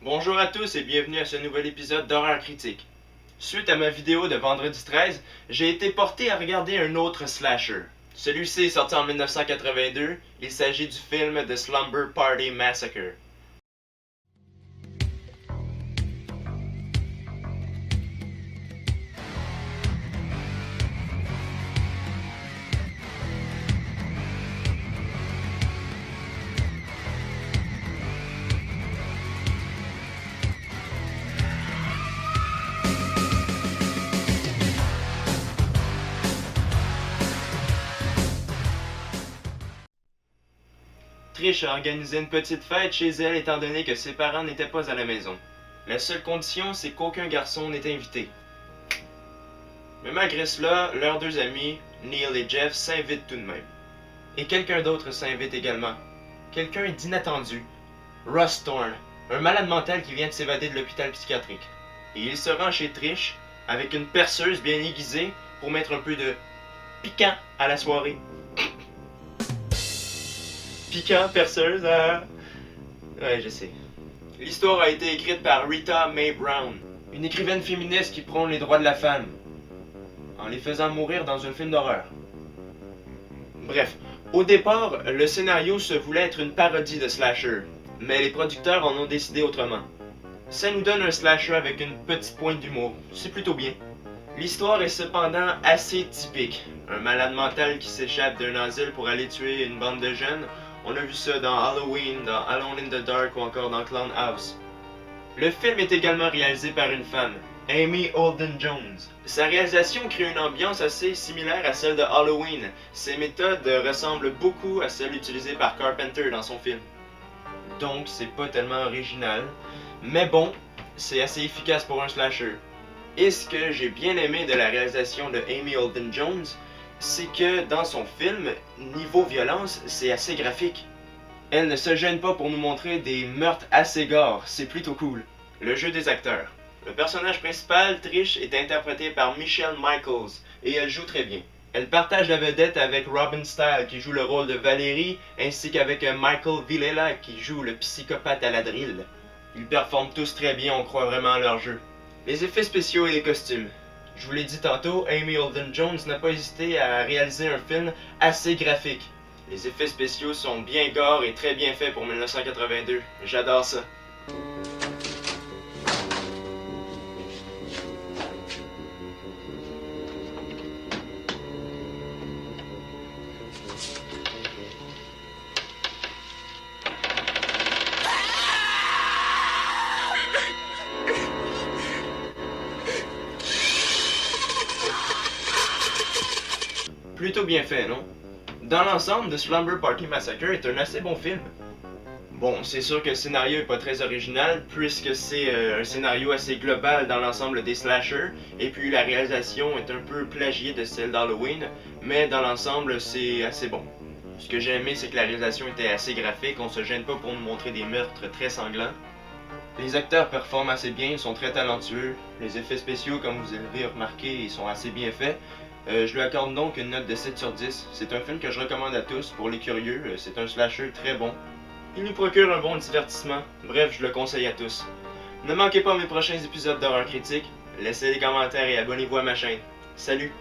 Bonjour à tous et bienvenue à ce nouvel épisode d'Horreur Critique. Suite à ma vidéo de vendredi 13, j'ai été porté à regarder un autre slasher. Celui-ci est sorti en 1982, il s'agit du film The Slumber Party Massacre. Trish a organisé une petite fête chez elle étant donné que ses parents n'étaient pas à la maison. La seule condition, c'est qu'aucun garçon n'est invité. Mais malgré cela, leurs deux amis, Neil et Jeff, s'invitent tout de même. Et quelqu'un d'autre s'invite également. Quelqu'un d'inattendu. Russ Thorne, un malade mental qui vient de s'évader de l'hôpital psychiatrique. Et il se rend chez Trish avec une perceuse bien aiguisée pour mettre un peu de piquant à la soirée. Piquant, perceuse, Ouais, je sais. L'histoire a été écrite par Rita Mae Brown, une écrivaine féministe qui prône les droits de la femme, en les faisant mourir dans un film d'horreur. Bref, au départ, le scénario se voulait être une parodie de slasher, mais les producteurs en ont décidé autrement. Ça nous donne un slasher avec une petite pointe d'humour, c'est plutôt bien. L'histoire est cependant assez typique. Un malade mental qui s'échappe d'un asile pour aller tuer une bande de jeunes. On a vu ça dans Halloween, dans Alone in the Dark ou encore dans Clown House. Le film est également réalisé par une femme, Amy Holden Jones. Sa réalisation crée une ambiance assez similaire à celle de Halloween. Ses méthodes ressemblent beaucoup à celles utilisées par Carpenter dans son film. Donc c'est pas tellement original, mais bon, c'est assez efficace pour un slasher. Et ce que j'ai bien aimé de la réalisation de Amy Holden Jones, c'est que dans son film, niveau violence, c'est assez graphique. Elle ne se gêne pas pour nous montrer des meurtres assez gore, c'est plutôt cool. Le jeu des acteurs. Le personnage principal, Trish, est interprété par Michelle Michaels, et elle joue très bien. Elle partage la vedette avec Robin Style, qui joue le rôle de Valérie, ainsi qu'avec Michael Villela, qui joue le psychopathe à la drill. Ils performent tous très bien, on croit vraiment à leur jeu. Les effets spéciaux et les costumes. Je vous l'ai dit tantôt, Amy Holden Jones n'a pas hésité à réaliser un film assez graphique. Les effets spéciaux sont bien gore et très bien faits pour 1982. J'adore ça. Plutôt bien fait, non? Dans l'ensemble, The Slumber Party Massacre est un assez bon film. Bon, c'est sûr que le scénario est pas très original, puisque c'est un scénario assez global dans l'ensemble des slashers, et puis la réalisation est un peu plagiée de celle d'Halloween, mais dans l'ensemble, c'est assez bon. Ce que j'ai aimé, c'est que la réalisation était assez graphique, on se gêne pas pour nous montrer des meurtres très sanglants. Les acteurs performent assez bien, ils sont très talentueux, les effets spéciaux, comme vous avez remarqué, ils sont assez bien faits. Je lui accorde donc une note de 7 sur 10. C'est un film que je recommande à tous pour les curieux. C'est un slasher très bon. Il nous procure un bon divertissement. Bref, je le conseille à tous. Ne manquez pas mes prochains épisodes d'Horreur Critique. Laissez des commentaires et abonnez-vous à ma chaîne. Salut!